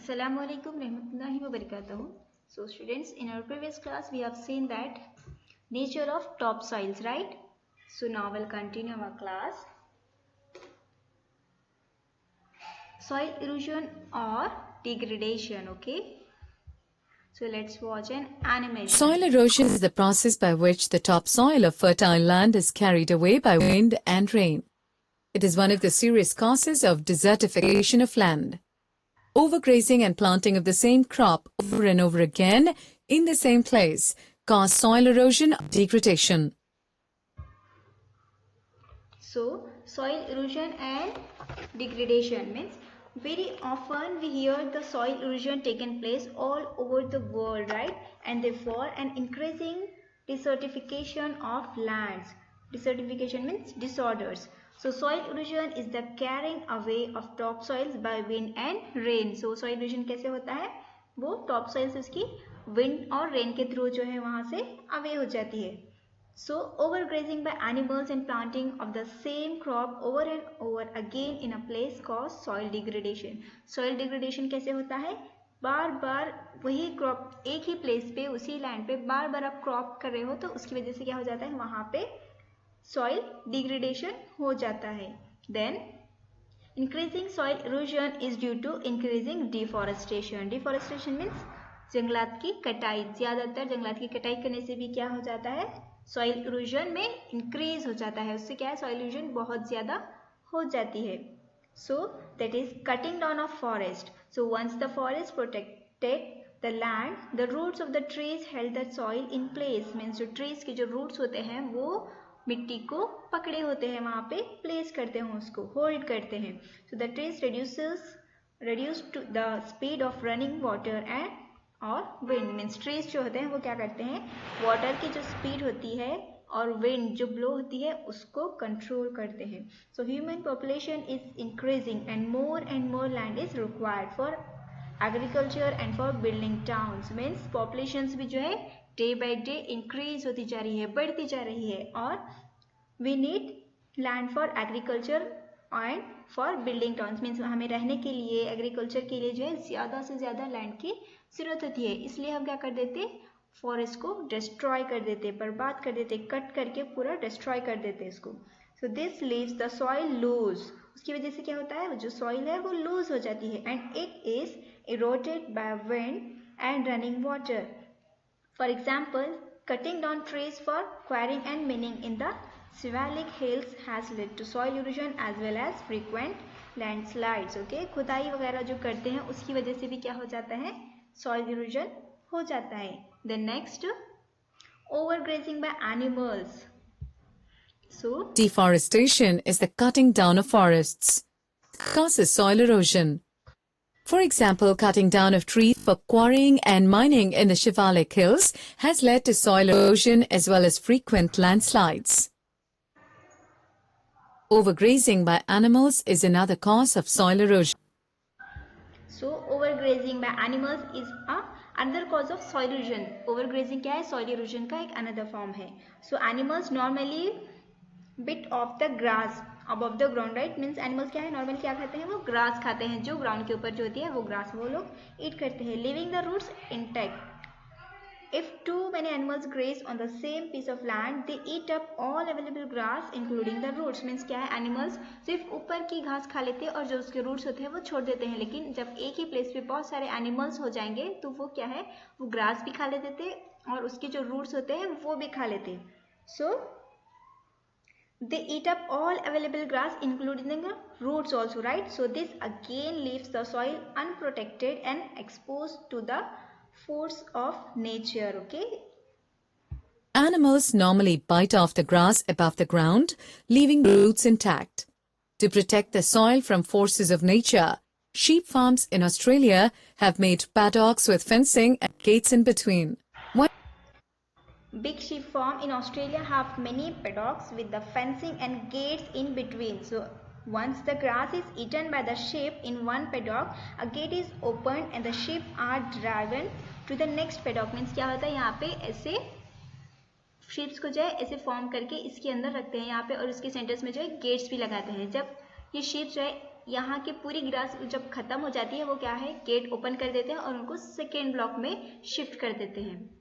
Assalamu alaikum rahmatullahi wa barakatuh. So students, in our previous class we have seen that nature of topsoils, right? So now we'll continue our class. Soil erosion or degradation, okay? So let's watch an animation. Soil erosion is the process by which the topsoil of fertile land is carried away by wind and rain. It is one of the serious causes of desertification of land. Overgrazing and planting of the same crop over and over again in the same place cause soil erosion or degradation. So soil erosion and degradation means very often we hear the soil erosion taking place all over the world, right? And therefore an increasing desertification of lands. Desertification means disorders. So soil erosion is the carrying away of topsoils by wind and rain. So soil erosion कैसे होता है? वो topsoils उसकी wind और rain के through जो है वहाँ से away हो जाती है. So overgrazing by animals and planting of the same crop over and over again in a place cause soil degradation. Soil degradation कैसे होता है? बार बार वही क्रॉप एक ही प्लेस पे उसी लैंड पे बार बार आप क्रॉप कर रहे हो तो उसकी वजह से क्या हो जाता है वहाँ पे soil degradation हो जाता है. Then increasing soil erosion is due to increasing deforestation. Deforestation means जंगलात की कटाई. ज़्यादातर जंगलात की कटाई करने से भी क्या हो जाता है? सॉइल इरोजन में इंक्रीज हो जाता है. उससे क्या है? सॉइल इरोजन बहुत ज़्यादा हो जाती है. So that is cutting down of forest. So once the forest protected the land the roots of the trees held the soil in place. Means जो ट्रीज के जो रूट्स होते हैं वो मिट्टी को पकड़े होते हैं, वहाँ पे प्लेस करते हैं, उसको होल्ड करते हैं. So the trees reduce to the speed of running water and और विंड. मीन्स ट्रीज जो होते हैं वो क्या करते हैं? वाटर की जो स्पीड होती है और विंड जो ब्लो होती है उसको कंट्रोल करते हैं. So human population is increasing and more land is required for agriculture and for building towns. Means population भी जो है डे बाई डे इंक्रीज होती जा रही है, बढ़ती जा रही है, और we need land for agriculture and for building towns. Means हमें रहने के लिए, एग्रीकल्चर के लिए जो है ज़्यादा से ज़्यादा लैंड की ज़रूरत होती है. इसलिए हम क्या कर देते? फॉरेस्ट को डिस्ट्रॉय कर देते, बर्बाद कर देते, कट करके पूरा डिस्ट्रॉय कर देते इसको. So this leaves the soil loose. उसकी वजह से क्या होता है? जो सॉइल है वो लूज हो जाती है and it is eroded by wind and running water. For example, cutting down trees for quarrying and mining in the Siwalik Hills has led to soil erosion as well as frequent landslides. Okay, खुदाई वगैरह जो करते हैं उसकी वजह से भी क्या हो जाता है? Soil erosion हो जाता है. Then next, overgrazing by animals. So Deforestation is the cutting down of forests. Causes soil erosion. For example, cutting down of trees for quarrying and mining in the Shivalik Hills has led to soil erosion as well as frequent landslides. Overgrazing by animals is another cause of soil erosion. So overgrazing by animals is another cause of soil erosion. Overgrazing क्या है? Soil erosion का एक another form है. So animals normally bit of the grass above the ground, right? Means animals क्या है? Normal क्या खाते हैं? वो ग्रास खाते हैं. जो ग्राउंड के ऊपर जो होती है वो ग्रास वो लोग ईट करते हैं. Leaving the roots intact. If too many animals graze on the same piece of land, they eat up all available grass, including the roots. Means क्या है? Animals सिर्फ ऊपर की घास खा लेते हैं और जो उसके रूट्स होते हैं वो छोड़ देते हैं. लेकिन जब एक ही प्लेस पे बहुत सारे एनिमल्स हो जाएंगे तो वो क्या है? वो ग्रास भी खा लेते थे और उसके जो रूट्स होते हैं वो भी खा लेते. So they eat up all available grass, including the roots also, right? So this again leaves the soil unprotected and exposed to the force of nature. Okay, Animals normally bite off the grass above the ground, leaving roots intact. To protect the soil from forces of nature, sheep farms in Australia have made paddocks with fencing and gates in between. big sheep farm in Australia have many paddocks with the fencing and gates in between. So once the grass is eaten by the sheep in one paddock, a gate is opened and the sheep are driven to the next paddock. Means क्या होता है? यहाँ पे ऐसे sheeps को जो है ऐसे फॉर्म करके इसके अंदर रखते हैं यहाँ पे और इसके सेंटर्स में जो है गेट्स भी लगाते हैं. जब ये शीप जो है यहाँ की पूरी ग्रास जब खत्म हो जाती है वो क्या है, गेट ओपन कर देते हैं और उनको सेकेंड ब्लॉक में शिफ्ट कर देते हैं।